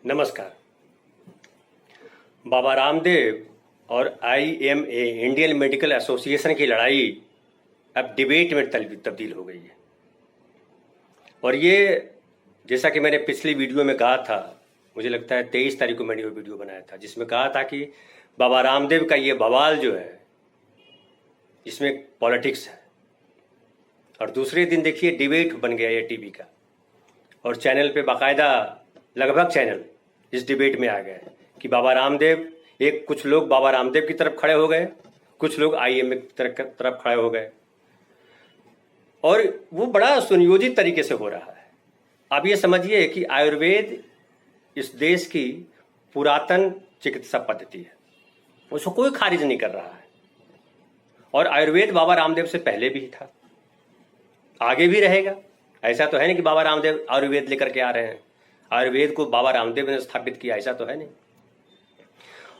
नमस्कार। बाबा रामदेव और IMA Indian medical association की लड़ाई अब डिबेट में तब्दील हो गई है। और ये जैसा कि मैंने पिछली वीडियो में कहा था, मुझे लगता है 23 तारीख को मैंने वो वीडियो बनाया था जिसमें कहा था कि बाबा रामदेव का ये बवाल जो है इसमें पॉलिटिक्स है। और दूसरे दिन देखिए डिबेट बन गया ये टीवी का, और चैनल पे बाकायदा लगभग चैनल इस डिबेट में आ गए कि बाबा रामदेव, कुछ लोग बाबा रामदेव की तरफ खड़े हो गए, कुछ लोग आईएमए की तरफ खड़े हो गए, और वो बड़ा सुनियोजित तरीके से हो रहा है। आप ये समझिए कि आयुर्वेद इस देश की पुरातन चिकित्सा पद्धति है, उसको कोई खारिज नहीं कर रहा है। और आयुर्वेद बाबा रामदेव से पहले भी था, आगे भी रहेगा। ऐसा तो है नहीं कि बाबा रामदेव आयुर्वेद लेकर के आ रहे हैं, आयुर्वेद को बाबा रामदेव ने स्थापित किया, ऐसा तो है नहीं।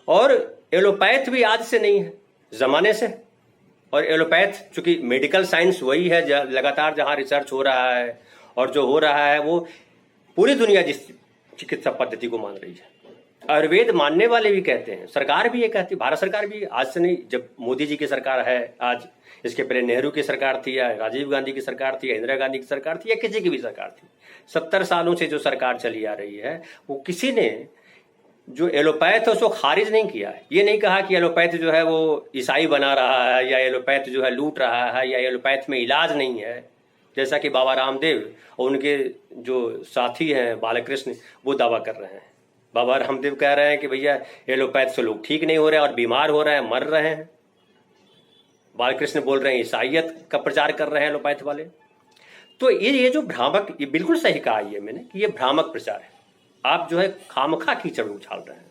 और एलोपैथ भी आज से नहीं है, जमाने से। और एलोपैथ चूंकि मेडिकल साइंस वही है, लगातार जहां रिसर्च हो रहा है और जो हो रहा है वो पूरी दुनिया जिस चिकित्सा पद्धति को मान रही है। आयुर्वेद मानने वाले भी कहते हैं, सरकार भी ये कहती है, भारत सरकार भी आज से नहीं, जब मोदी जी की सरकार है आज, इसके पहले नेहरू की सरकार थी, या राजीव गांधी की सरकार थी, या इंदिरा गांधी की सरकार थी, या किसी की भी सरकार थी, 70 सालों से जो सरकार चली आ रही है, वो किसी ने जो एलोपैथ है उसको खारिज नहीं किया है। ये नहीं कहा कि एलोपैथ जो है वो ईसाई बना रहा है, या एलोपैथ जो है लूट रहा है, या एलोपैथ में इलाज नहीं है, जैसा कि बाबा रामदेव और उनके जो साथी हैं बालकृष्ण वो दावा कर रहे हैं। बाबा रामदेव कह रहे हैं कि भैया एलोपैथ से लोग ठीक नहीं हो रहे हैं और बीमार हो रहे हैं, मर रहे हैं। बालकृष्ण बोल रहे हैं ईसाइयत का प्रचार कर रहे हैं एलोपैथ वाले। तो ये जो भ्रामक, ये बिल्कुल सही कहा ये मैंने कि ये भ्रामक प्रचार है। आप जो है खामखा कीचड़ उछाल रहे हैं।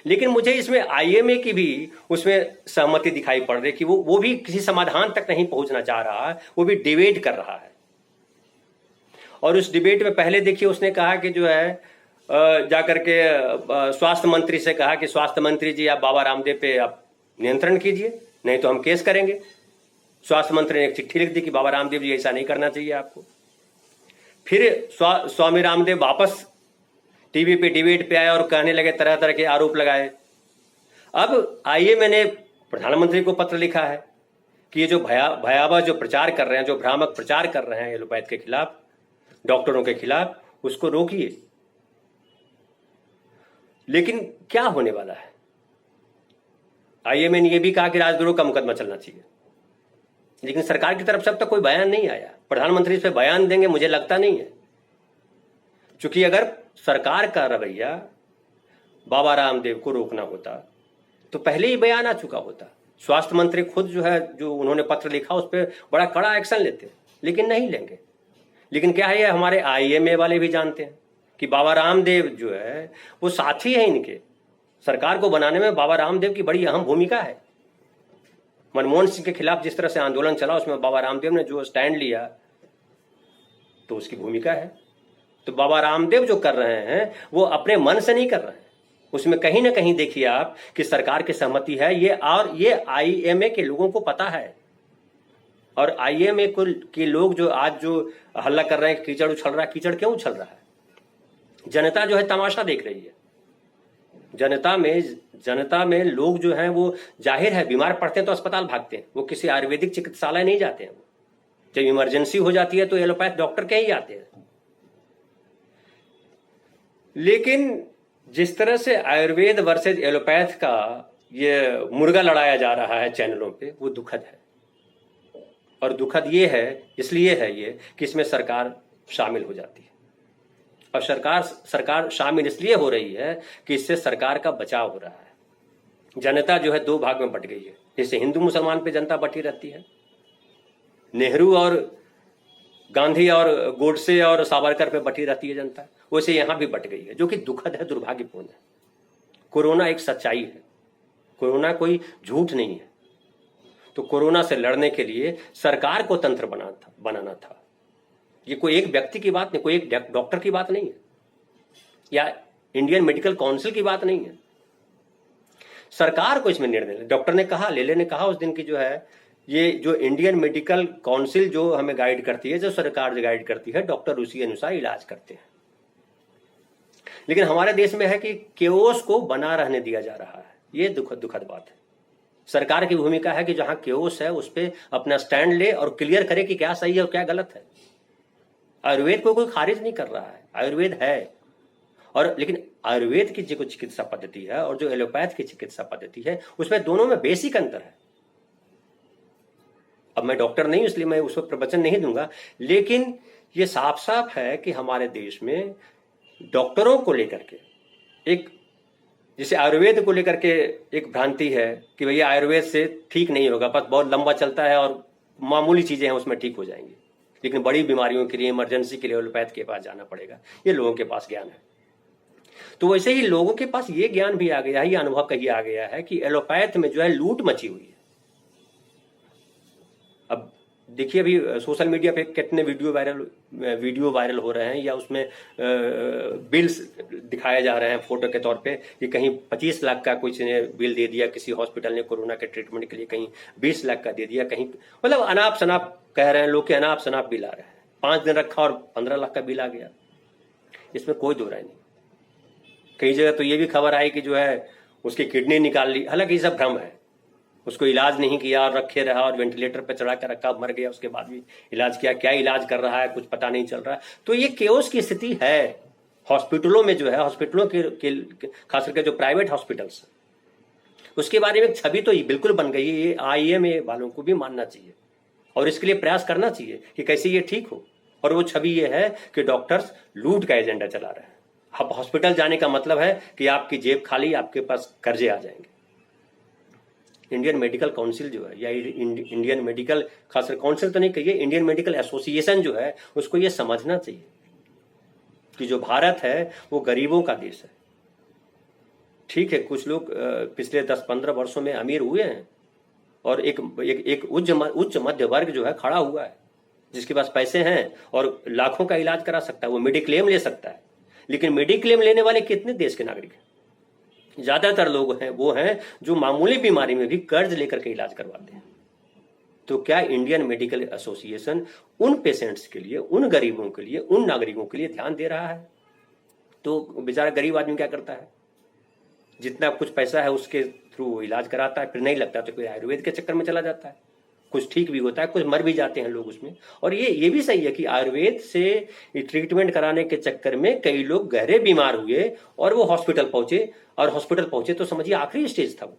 लेकिन मुझे इसमें आईएमए की भी उसमें सहमति दिखाई पड़ रही कि वो भी किसी समाधान तक नहीं पहुंचना चाह रहा है, वो भी डिबेट कर रहा है। और उस डिबेट में पहले देखिए उसने कहा कि जो है जाकर के स्वास्थ्य मंत्री से कहा कि स्वास्थ्य मंत्री जी आप बाबा रामदेव पे आप नियंत्रण कीजिए, नहीं तो हम केस करेंगे। स्वास्थ्य मंत्री ने एक चिट्ठी लिख दी कि बाबा रामदेव जी ऐसा नहीं करना चाहिए आपको। फिर स्वामी रामदेव वापस टीवी पे डिबेट पे आए और कहने लगे, तरह तरह के आरोप लगाए। अब आईएमए ने प्रधानमंत्री को पत्र लिखा है कि ये जो भयावह जो प्रचार कर रहे हैं, जो भ्रामक प्रचार कर रहे हैं एलोपैथ के खिलाफ, डॉक्टरों के खिलाफ, उसको रोकिए। लेकिन क्या होने वाला है? आईएमए ने यह भी कहा कि राजद्रोह का मुकदमा चलना चाहिए, लेकिन सरकार की तरफ से अब तक कोई बयान नहीं आया। प्रधानमंत्री इस पर बयान देंगे मुझे लगता नहीं है, क्योंकि अगर सरकार का रवैया बाबा रामदेव को रोकना होता तो पहले ही बयान आ चुका होता। स्वास्थ्य मंत्री खुद जो है, जो उन्होंने पत्र लिखा उस पर बड़ा कड़ा एक्शन लेते, लेकिन नहीं लेंगे। लेकिन क्या है, हमारे आईएमए वाले भी जानते हैं कि बाबा रामदेव जो है वो साथी है इनके। सरकार को बनाने में बाबा रामदेव की बड़ी अहम भूमिका है। मनमोहन सिंह के खिलाफ जिस तरह से आंदोलन चला उसमें बाबा रामदेव ने जो स्टैंड लिया तो उसकी भूमिका है। तो बाबा रामदेव जो कर रहे हैं वो अपने मन से नहीं कर रहे हैं, उसमें कहीं ना कहीं देखिए आप कि सरकार की सहमति है। ये आईएमए के लोगों को पता है। और आईएमए के लोग जो आज जो हल्ला कर रहे हैं, कीचड़ उछल रहा है, कीचड़ क्यों उछल रहा है? जनता जो है तमाशा देख रही है। जनता में लोग जो हैं वो जाहिर है बीमार पड़ते हैं तो अस्पताल भागते हैं, वो किसी आयुर्वेदिक चिकित्सालय नहीं जाते हैं। जब इमरजेंसी हो जाती है तो एलोपैथ डॉक्टर के ही आते हैं। लेकिन जिस तरह से आयुर्वेद वर्सेज एलोपैथ का ये मुर्गा लड़ाया जा रहा है चैनलों पे, वो दुखद है। और दुखद ये है, इसलिए है ये कि इसमें सरकार शामिल हो जाती है। और सरकार शामिल इसलिए हो रही है कि इससे सरकार का बचाव हो रहा है। जनता जो है दो भाग में बट गई है। जैसे हिंदू मुसलमान पे जनता बटी रहती है, नेहरू और गांधी और गोडसे और सावरकर पे बटी रहती है जनता, वैसे यहां भी बट गई है, जो कि दुखद है, दुर्भाग्यपूर्ण है। कोरोना एक सच्चाई है, कोरोना कोई झूठ नहीं है। तो कोरोना से लड़ने के लिए सरकार को तंत्र बनाना था। ये कोई एक व्यक्ति की बात नहीं, कोई एक डॉक्टर की बात नहीं है, या इंडियन मेडिकल काउंसिल की बात नहीं है। सरकार को इसमें निर्णय, डॉक्टर ने कहा, लेले ने कहा उस दिन की जो है, ये जो इंडियन मेडिकल काउंसिल जो हमें गाइड करती है, जो सरकार जो गाइड करती है, डॉक्टर उसी अनुसार इलाज करते हैं। लेकिन हमारे देश में है कि केओस को बना रहने दिया जा रहा है। ये दुखद बात है। सरकार की भूमिका है कि जहां केओस है उस पर अपना स्टैंड ले और क्लियर करे कि क्या सही है और क्या गलत है। आयुर्वेद को कोई खारिज नहीं कर रहा है, आयुर्वेद है। और लेकिन आयुर्वेद की जो चिकित्सा पद्धति है और जो एलोपैथ की चिकित्सा पद्धति है उसमें दोनों में बेसिक अंतर है। अब मैं डॉक्टर नहीं इसलिए मैं उस पर प्रवचन नहीं दूंगा, लेकिन ये साफ साफ है कि हमारे देश में डॉक्टरों को लेकर के एक, जैसे आयुर्वेद को लेकर के एक भ्रांति है कि भैया आयुर्वेद से ठीक नहीं होगा, बस बहुत लंबा चलता है और मामूली चीजें हैं उसमें ठीक हो जाएंगी, लेकिन बड़ी बीमारियों के लिए, इमरजेंसी के लिए एलोपैथ के पास जाना पड़ेगा। ये लोगों के पास ज्ञान है। तो वैसे ही लोगों के पास ये ज्ञान भी आ गया है, ये अनुभव कहीं आ गया है कि एलोपैथ में जो है लूट मची हुई है। अब देखिए अभी सोशल मीडिया पे कितने वीडियो वायरल हो रहे हैं, या उसमें बिल्स दिखाए जा रहे हैं फोटो के तौर पे कि कहीं 25 लाख का कुछ ने बिल दे दिया किसी हॉस्पिटल ने कोरोना के ट्रीटमेंट के लिए, कहीं 20 लाख का दे दिया, कहीं मतलब अनाप शनाप कह रहे हैं लोग के, अनाप शनाप बिल आ रहे हैं। 5 दिन रखा और 15 लाख का बिल आ गया। इसमें कोई दो राय नहीं। कई जगह तो ये भी खबर आई कि जो है उसकी किडनी निकाल ली, हालांकि ये सब भ्रम है। उसको इलाज नहीं किया और रखे रहा और वेंटिलेटर पर चढ़ा कर रखा, मर गया, उसके बाद भी इलाज किया, क्या इलाज कर रहा है कुछ पता नहीं चल रहा। तो ये केओस की स्थिति है हॉस्पिटलों में, जो है हॉस्पिटलों के खास करके जो प्राइवेट हॉस्पिटल्स, उसके बारे में छवि तो बिल्कुल बन गई है। ये IMA वालों को भी मानना चाहिए और इसके लिए प्रयास करना चाहिए कि कैसे ये ठीक हो। और वो छवि ये है कि डॉक्टर्स लूट का एजेंडा चला रहे हैं। अब हॉस्पिटल जाने का मतलब है कि आपकी जेब खाली, आपके पास कर्जे आ जाएंगे। इंडियन मेडिकल काउंसिल जो है, या इंडियन मेडिकल, खासकर काउंसिल तो नहीं कहिए, इंडियन मेडिकल एसोसिएशन जो है उसको ये समझना चाहिए कि जो भारत है वो गरीबों का देश है। ठीक है, कुछ लोग पिछले 10-15 वर्षों में अमीर हुए हैं और एक उच्च मध्य वर्ग जो है खड़ा हुआ है, जिसके पास पैसे हैं और लाखों का इलाज करा सकता है, वो मेडिक्लेम ले सकता है। लेकिन मेडिक्लेम लेने वाले कितने देश के नागरिक हैं? ज्यादातर लोग हैं वो हैं जो मामूली बीमारी में भी कर्ज लेकर के इलाज करवाते हैं। तो क्या इंडियन मेडिकल एसोसिएशन उन पेशेंट्स के लिए, उन गरीबों के लिए, उन नागरिकों के लिए ध्यान दे रहा है? तो बेचारा गरीब आदमी क्या करता है, जितना कुछ पैसा है उसके थ्रू वो इलाज कराता है, फिर नहीं लगता तो कोई आयुर्वेद के चक्कर में चला जाता है। कुछ ठीक भी होता है, कुछ मर भी जाते हैं लोग उसमें। और ये भी सही है कि आयुर्वेद से ट्रीटमेंट कराने के चक्कर में कई लोग गहरे बीमार हुए और वो हॉस्पिटल पहुंचे, और हॉस्पिटल पहुंचे तो समझिए आखिरी स्टेज था वो।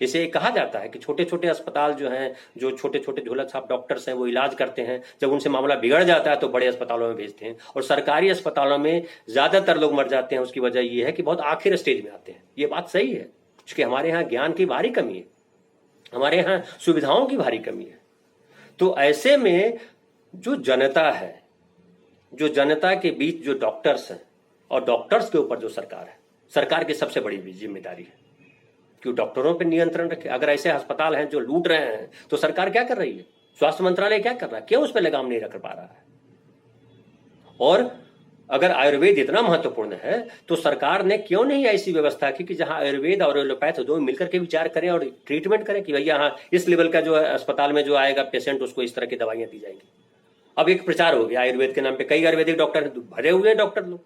जैसे कहा जाता है कि छोटे छोटे अस्पताल जो हैं, जो छोटे छोटे झोला छाप डॉक्टर्स हैं वो इलाज करते हैं, जब उनसे मामला बिगड़ जाता है तो बड़े अस्पतालों में भेजते हैं। और सरकारी अस्पतालों में ज्यादातर लोग मर जाते हैं, उसकी वजह ये है कि बहुत आखिर स्टेज में आते हैं। ये बात सही है, क्योंकि हमारे यहाँ ज्ञान की भारी कमी है, हमारे यहाँ सुविधाओं की भारी कमी है। तो ऐसे में जो जनता है, जो जनता के बीच जो डॉक्टर्स हैं, और डॉक्टर्स के ऊपर जो सरकार है, सरकार की सबसे बड़ी जिम्मेदारी है कि डॉक्टरों पर नियंत्रण रखे। अगर ऐसे अस्पताल हैं जो लूट रहे हैं तो सरकार क्या कर रही है? स्वास्थ्य मंत्रालय क्या कर रहा है? क्यों उस पर लगाम नहीं रख पा रहा है? और अगर आयुर्वेद इतना महत्वपूर्ण है तो सरकार ने क्यों नहीं ऐसी व्यवस्था की कि जहां आयुर्वेद और एलोपैथ दोनों मिलकर के विचार करें और ट्रीटमेंट करें कि भैया हाँ, इस लेवल का जो अस्पताल में जो आएगा पेशेंट उसको इस तरह की दवाइयां दी जाएंगी। अब एक प्रचार हो गया आयुर्वेद के नाम पे, कई आयुर्वेदिक डॉक्टर भरे हुए हैं, डॉक्टर लोग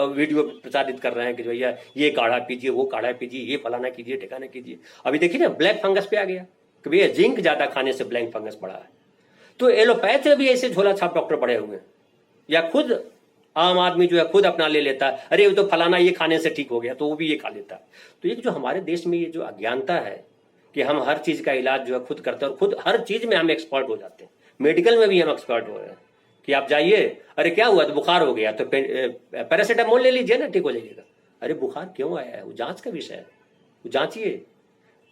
वीडियो प्रचारित कर रहे हैं कि भैया ये काढ़ा पीजिए, वो काढ़ा पीजिए, ये फलाना कीजिए, ठिकाना कीजिए। अभी देखिए ना ब्लैक फंगस पे आ गया कि भैया जिंक ज्यादा खाने से ब्लैक फंगस बढ़ा है। तो एलोपैथ में भी ऐसे झोला छाप डॉक्टर बढ़े हुए हैं, या खुद आम आदमी जो है खुद अपना ले लेता है, अरे वो तो फलाना ये खाने से ठीक हो गया तो वो भी ये खा लेता है। तो ये जो हमारे देश में ये जो अज्ञानता है कि हम हर चीज का इलाज जो है खुद करते हैं और खुद हर चीज में हम एक्सपर्ट हो जाते हैं, मेडिकल में भी हम एक्सपर्ट हो रहे हैं कि आप जाइए, अरे क्या हुआ, तो बुखार हो गया तो पैरासीटामोल ले लीजिए ना, ठीक हो जाइएगा। अरे बुखार क्यों आया है, वो जांच का विषय है, वो जांचिए।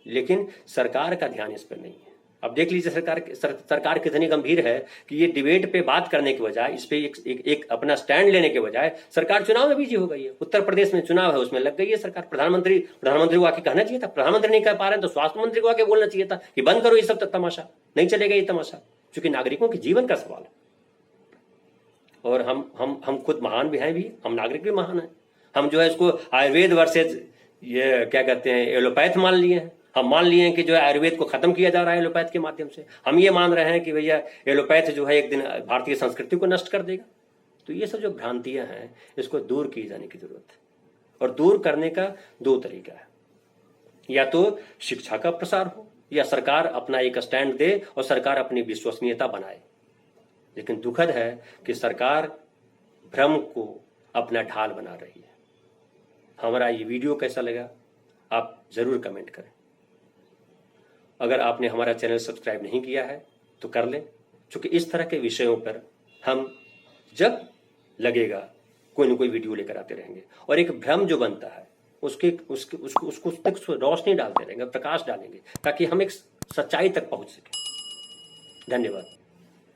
लेकिन सरकार का ध्यान इस पर नहीं है। अब देख लीजिए सरकार कितनी गंभीर है कि ये डिबेट पे बात करने के बजाय, इस पे एक अपना स्टैंड लेने के बजाय सरकार चुनाव में बिजी हो गई है। उत्तर प्रदेश में चुनाव है, उसमें लग गई है सरकार। प्रधानमंत्री को आके कहना चाहिए था, प्रधानमंत्री नहीं कह पा रहे तो स्वास्थ्य मंत्री को आके बोलना चाहिए था कि बंद करो ये सब तमाशा, नहीं चलेगा ये तमाशा, क्योंकि नागरिकों के जीवन का सवाल है। और हम खुद महान भी हैं, भी हम नागरिक भी महान हैं। हम जो है इसको आयुर्वेद वर्सेज ये क्या कहते हैं एलोपैथ मान लिए हैं। हम मान लिए हैं कि जो है आयुर्वेद को खत्म किया जा रहा है एलोपैथ के माध्यम से। हम ये मान रहे हैं कि भैया एलोपैथ जो है एक दिन भारतीय संस्कृति को नष्ट कर देगा। तो ये सब जो भ्रांतियां हैं इसको दूर की जाने की जरूरत है। और दूर करने का दो तरीका है, या तो शिक्षा का प्रसार हो या सरकार अपना एक स्टैंड दे और सरकार अपनी विश्वसनीयता बनाए। लेकिन दुखद है कि सरकार भ्रम को अपना ढाल बना रही है। हमारा ये वीडियो कैसा लगा आप जरूर कमेंट करें। अगर आपने हमारा चैनल सब्सक्राइब नहीं किया है तो कर लें, क्योंकि इस तरह के विषयों पर हम जब लगेगा कोई ना कोई वीडियो लेकर आते रहेंगे और एक भ्रम जो बनता है उसको उस तक रोशनी डालते रहेंगे, प्रकाश डालेंगे, ताकि हम एक सच्चाई तक पहुंच सके। धन्यवाद।